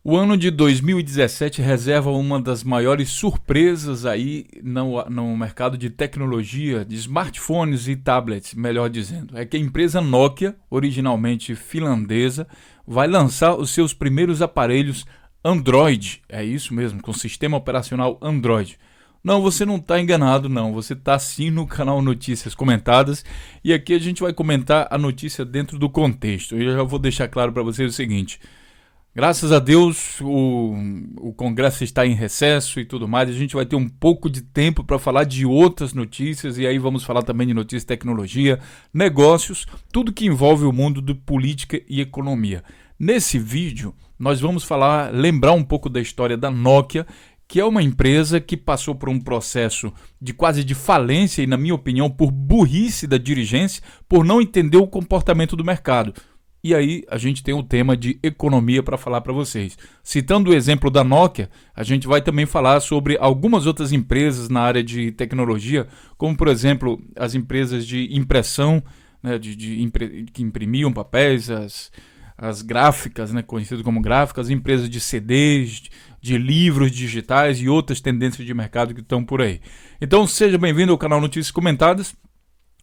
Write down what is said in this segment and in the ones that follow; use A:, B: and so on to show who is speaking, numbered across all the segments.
A: O ano de 2017 reserva uma das maiores surpresas aí no mercado de tecnologia, de smartphones e tablets, melhor dizendo. É que a empresa Nokia, originalmente finlandesa, vai lançar os seus primeiros aparelhos Android. É isso mesmo, com sistema operacional Android. Não, você não está enganado, não. Você está sim no canal Notícias Comentadas. E aqui a gente vai comentar a notícia dentro do contexto. Eu já vou deixar claro para vocês o seguinte. Graças a Deus o Congresso está em recesso e tudo mais. A gente vai ter um pouco de tempo para falar de outras notícias. E aí vamos falar também de notícias de tecnologia, negócios, tudo que envolve o mundo de política e economia. Nesse vídeo nós vamos lembrar um pouco da história da Nokia, que é uma empresa que passou por um processo de quase de falência e, na minha opinião, por burrice da dirigência, por não entender o comportamento do mercado. E aí a gente tem o tema de economia para falar para vocês. Citando o exemplo da Nokia, a gente vai também falar sobre algumas outras empresas na área de tecnologia, como por exemplo as empresas de impressão, né, que imprimiam papéis, as gráficas, né, conhecidas como gráficas, empresas de CDs, de livros digitais e outras tendências de mercado que estão por aí. Então seja bem-vindo ao canal Notícias Comentadas.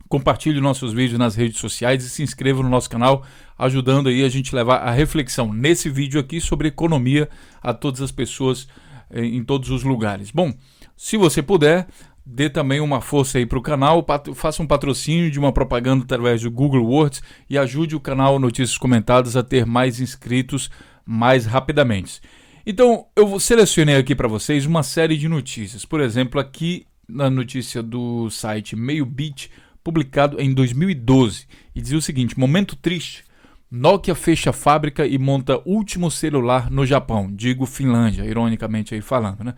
A: Compartilhe nossos vídeos nas redes sociais e se inscreva no nosso canal, ajudando aí a gente levar a reflexão nesse vídeo aqui sobre economia a todas as pessoas em todos os lugares. Bom, se você puder, dê também uma força aí para o canal, faça um patrocínio de uma propaganda através do Google Words e ajude o canal Notícias Comentadas a ter mais inscritos mais rapidamente. Então, eu selecionei aqui para vocês uma série de notícias. Por exemplo, aqui na notícia do site MeioBit, publicado em 2012, e dizia o seguinte: momento triste, Nokia fecha fábrica e monta último celular no Japão, digo Finlândia, ironicamente aí falando, né?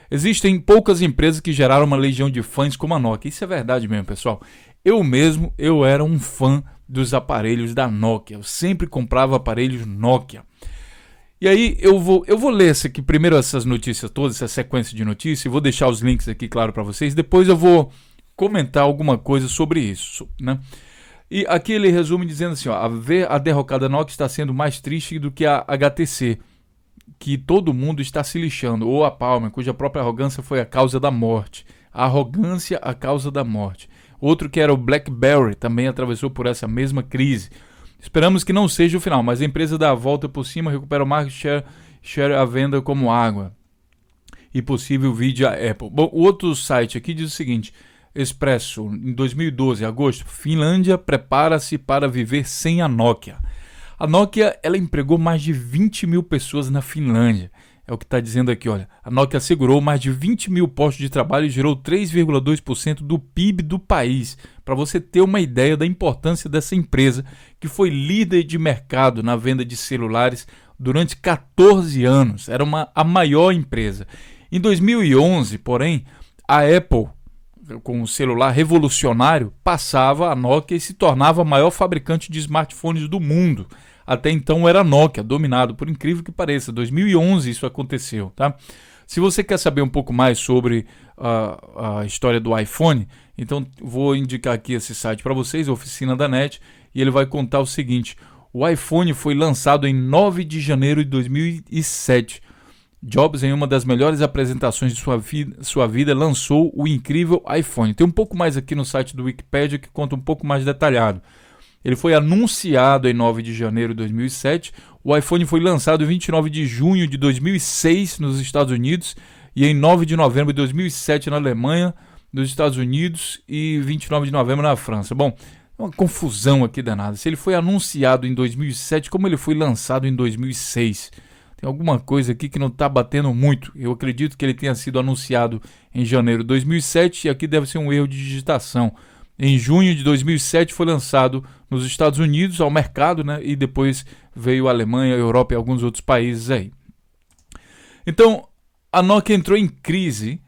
A: Existem poucas empresas que geraram uma legião de fãs como a Nokia. Isso é verdade mesmo, pessoal. Eu era um fã dos aparelhos da Nokia, eu sempre comprava aparelhos Nokia. E aí eu vou ler primeiro essas notícias todas, essa sequência de notícias, e vou deixar os links aqui claro para vocês, depois eu vou comentar alguma coisa sobre isso, né? E aqui ele resume dizendo assim, ó, a derrocada Nokia está sendo mais triste do que a HTC, que todo mundo está se lixando, ou a Palmer, cuja própria arrogância foi a causa da morte. A arrogância a causa da morte. Outro que era o BlackBerry também atravessou por essa mesma crise. Esperamos que não seja o final, mas a empresa dá a volta por cima, recupera o market share à venda como água. E possível vídeo a Apple. Bom, o outro site aqui diz o seguinte: Expresso, em 2012, agosto, Finlândia prepara-se para viver sem a Nokia. A Nokia, ela empregou mais de 20 mil pessoas na Finlândia. É o que está dizendo aqui, olha. A Nokia assegurou mais de 20 mil postos de trabalho e gerou 3,2% do PIB do país. Para você ter uma ideia da importância dessa empresa, que foi líder de mercado na venda de celulares durante 14 anos. Era a maior empresa. Em 2011, porém, a Apple, com o celular revolucionário, passava a Nokia e se tornava a maior fabricante de smartphones do mundo. Até então era a Nokia, dominado, por incrível que pareça. 2011 isso aconteceu, tá? Se você quer saber um pouco mais sobre a história do iPhone, então vou indicar aqui esse site para vocês, a Oficina da Net, e ele vai contar o seguinte: o iPhone foi lançado em 9 de janeiro de 2007. Jobs, em uma das melhores apresentações de sua vida, lançou o incrível iPhone. Tem um pouco mais aqui no site do Wikipedia que conta um pouco mais detalhado. Ele foi anunciado em 9 de janeiro de 2007. O iPhone foi lançado em 29 de junho de 2006 nos Estados Unidos e em 9 de novembro de 2007 na Alemanha, nos Estados Unidos, e 29 de novembro na França. Bom, é uma confusão aqui danada. Se ele foi anunciado em 2007, como ele foi lançado em 2006? Tem alguma coisa aqui que não está batendo muito. Eu acredito que ele tenha sido anunciado em janeiro de 2007 e aqui deve ser um erro de digitação. Em junho de 2007 foi lançado nos Estados Unidos ao mercado, né? E depois veio a Alemanha, a Europa e alguns outros países aí. Então, a Nokia entrou em crise.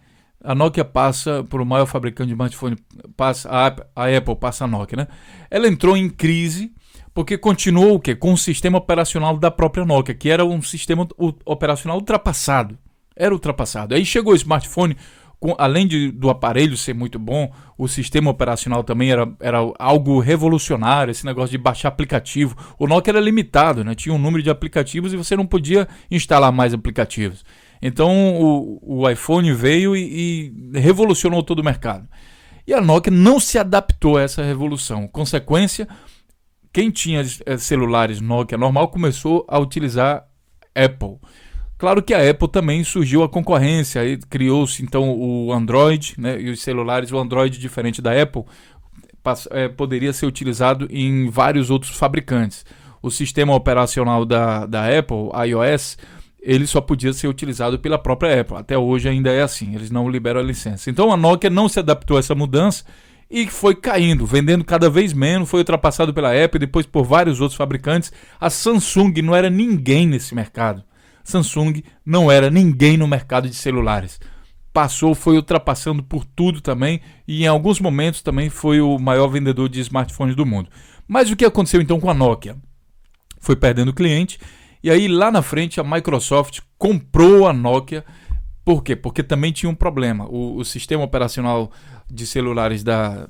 A: A Nokia passa por o maior fabricante de smartphone, a Apple passa a Nokia, né? Ela entrou em crise porque continuou o quê? Com o sistema operacional da própria Nokia, que era um sistema operacional ultrapassado. Era ultrapassado. Aí chegou o smartphone, Além do aparelho ser muito bom, o sistema operacional também era algo revolucionário, esse negócio de baixar aplicativo. O Nokia era limitado, né? Tinha um número de aplicativos e você não podia instalar mais aplicativos. Então o iPhone veio e revolucionou todo o mercado. E a Nokia não se adaptou a essa revolução. Consequência, quem tinha celulares Nokia normal começou a utilizar Apple. Claro que a Apple também surgiu a concorrência, aí criou-se então o Android, né, e os celulares, o Android diferente da Apple, poderia ser utilizado em vários outros fabricantes. O sistema operacional da Apple, iOS, ele só podia ser utilizado pela própria Apple. Até hoje ainda é assim, eles não liberam a licença. Então a Nokia não se adaptou a essa mudança e foi caindo, vendendo cada vez menos, foi ultrapassado pela Apple e depois por vários outros fabricantes. A Samsung não era ninguém nesse mercado. Samsung não era ninguém no mercado de celulares. Foi ultrapassando por tudo também e em alguns momentos também foi o maior vendedor de smartphones do mundo. Mas o que aconteceu então com a Nokia? Foi perdendo cliente. E aí lá na frente a Microsoft comprou a Nokia. Por quê? Porque também tinha um problema. O sistema operacional de celulares da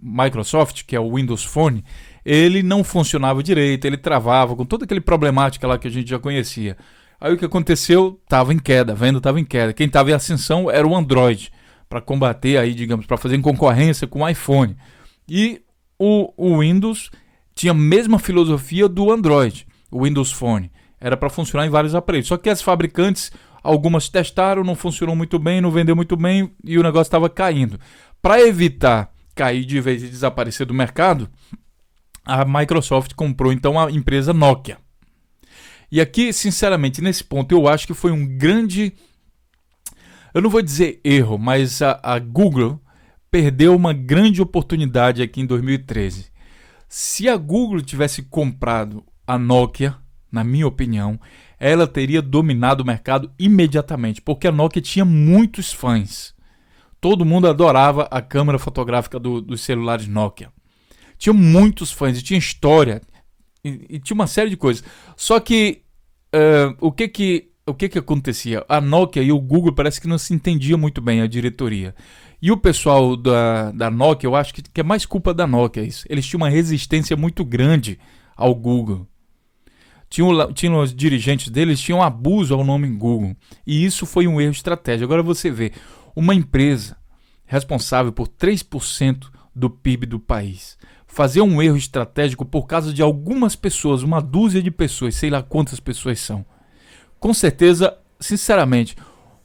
A: Microsoft, que é o Windows Phone, ele não funcionava direito, ele travava, com toda aquela problemática lá que a gente já conhecia. Aí o que aconteceu? Estava em queda, a venda estava em queda. Quem estava em ascensão era o Android, para combater aí, digamos, para fazer concorrência com o iPhone. E o Windows tinha a mesma filosofia do Android. O Windows Phone era para funcionar em vários aparelhos, só que as fabricantes, algumas testaram, não funcionou muito bem, não vendeu muito bem e o negócio estava caindo. Para evitar cair de vez e desaparecer do mercado, a Microsoft comprou então a empresa Nokia. E aqui, sinceramente, nesse ponto eu acho que foi um grande, eu não vou dizer erro, mas a Google perdeu uma grande oportunidade aqui em 2013. Se a Google tivesse comprado a Nokia, na minha opinião, ela teria dominado o mercado imediatamente, porque a Nokia tinha muitos fãs. Todo mundo adorava a câmera fotográfica dos celulares Nokia. Tinha muitos fãs, e tinha história, e tinha uma série de coisas. Só que, o que acontecia? A Nokia e o Google parece que não se entendia muito bem, a diretoria. E o pessoal da Nokia, eu acho que é mais culpa da Nokia isso. Eles tinham uma resistência muito grande ao Google. Tinham os dirigentes deles, tinham abuso ao nome Google. E isso foi um erro estratégico. Agora você vê, uma empresa responsável por 3% do PIB do país fazer um erro estratégico por causa de algumas pessoas, uma dúzia de pessoas, sei lá quantas pessoas são. Com certeza, sinceramente,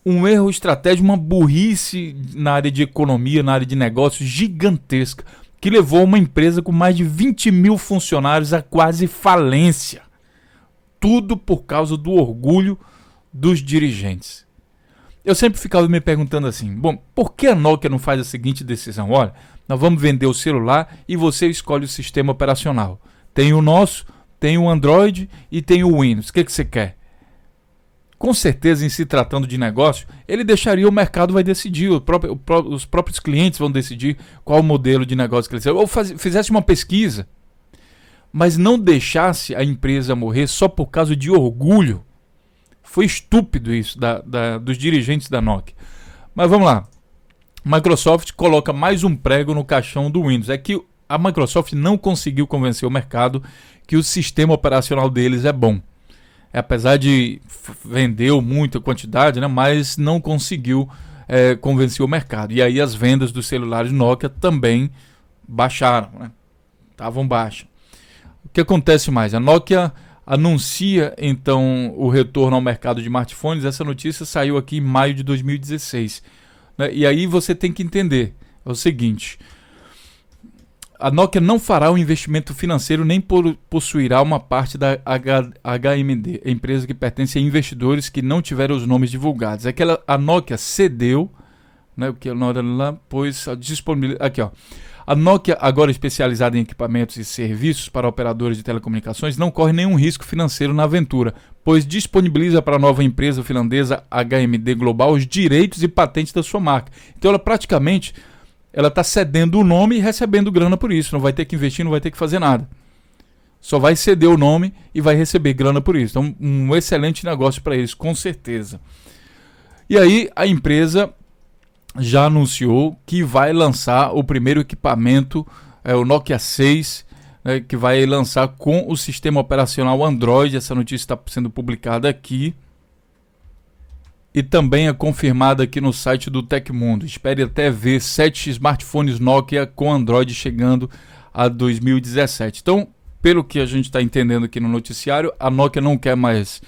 A: um erro estratégico, uma burrice na área de economia, na área de negócios gigantesca, que levou uma empresa com mais de 20 mil funcionários a quase falência. Tudo por causa do orgulho dos dirigentes. Eu sempre ficava me perguntando assim, bom, por que a Nokia não faz a seguinte decisão? Olha, nós vamos vender o celular e você escolhe o sistema operacional. Tem o nosso, tem o Android e tem o Windows. O que você quer? Com certeza, em se tratando de negócio, ele deixaria o mercado vai decidir, os próprios clientes vão decidir qual o modelo de negócio que eles querem. Ou fizesse uma pesquisa, mas não deixasse a empresa morrer só por causa de orgulho. Foi estúpido isso dos dirigentes da Nokia. Mas vamos lá. Microsoft coloca mais um prego no caixão do Windows. É que a Microsoft não conseguiu convencer o mercado que o sistema operacional deles é bom. Apesar de vender muita quantidade, né, mas não conseguiu convencer o mercado. E aí as vendas dos celulares Nokia também baixaram, né? Estavam baixas. O que acontece mais? A Nokia anuncia então o retorno ao mercado de smartphones. Essa notícia saiu aqui em maio de 2016. Né? E aí você tem que entender, é o seguinte, a Nokia não fará um investimento financeiro nem possuirá uma parte da HMD, a empresa que pertence a investidores que não tiveram os nomes divulgados. A Nokia cedeu, né, o que lá, pois a disponibilidade, aqui ó, a Nokia, agora especializada em equipamentos e serviços para operadores de telecomunicações, não corre nenhum risco financeiro na aventura, pois disponibiliza para a nova empresa finlandesa HMD Global os direitos e patentes da sua marca. Então ela praticamente está cedendo o nome e recebendo grana por isso. Não vai ter que investir, não vai ter que fazer nada. Só vai ceder o nome e vai receber grana por isso. Então um excelente negócio para eles, com certeza. E aí a empresa já anunciou que vai lançar o primeiro equipamento, o Nokia 6, que vai lançar com o sistema operacional Android. Essa notícia está sendo publicada aqui e também é confirmada aqui no site do Tecmundo. Espere até ver 7 smartphones Nokia com Android chegando a 2017. Então, pelo que a gente está entendendo aqui no noticiário, a Nokia não quer mais,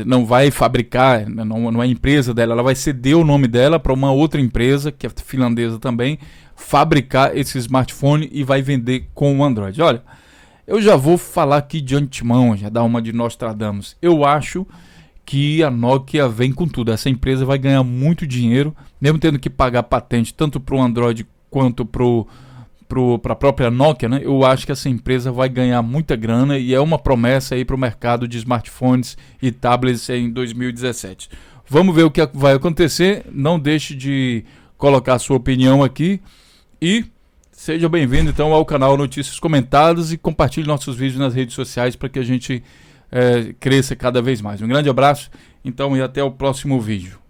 A: não vai fabricar, não é empresa dela, ela vai ceder o nome dela para uma outra empresa, que é finlandesa também, fabricar esse smartphone e vai vender com o Android. Olha, eu já vou falar aqui de antemão, já dar uma de Nostradamus. Eu acho que a Nokia vem com tudo. Essa empresa vai ganhar muito dinheiro, mesmo tendo que pagar patente tanto para o Android quanto para a própria Nokia, né? Eu acho que essa empresa vai ganhar muita grana e é uma promessa aí para o mercado de smartphones e tablets em 2017. Vamos ver o que vai acontecer. Não deixe de colocar a sua opinião aqui e seja bem-vindo então ao canal Notícias Comentadas e compartilhe nossos vídeos nas redes sociais para que a gente cresça cada vez mais. Um grande abraço então e até o próximo vídeo.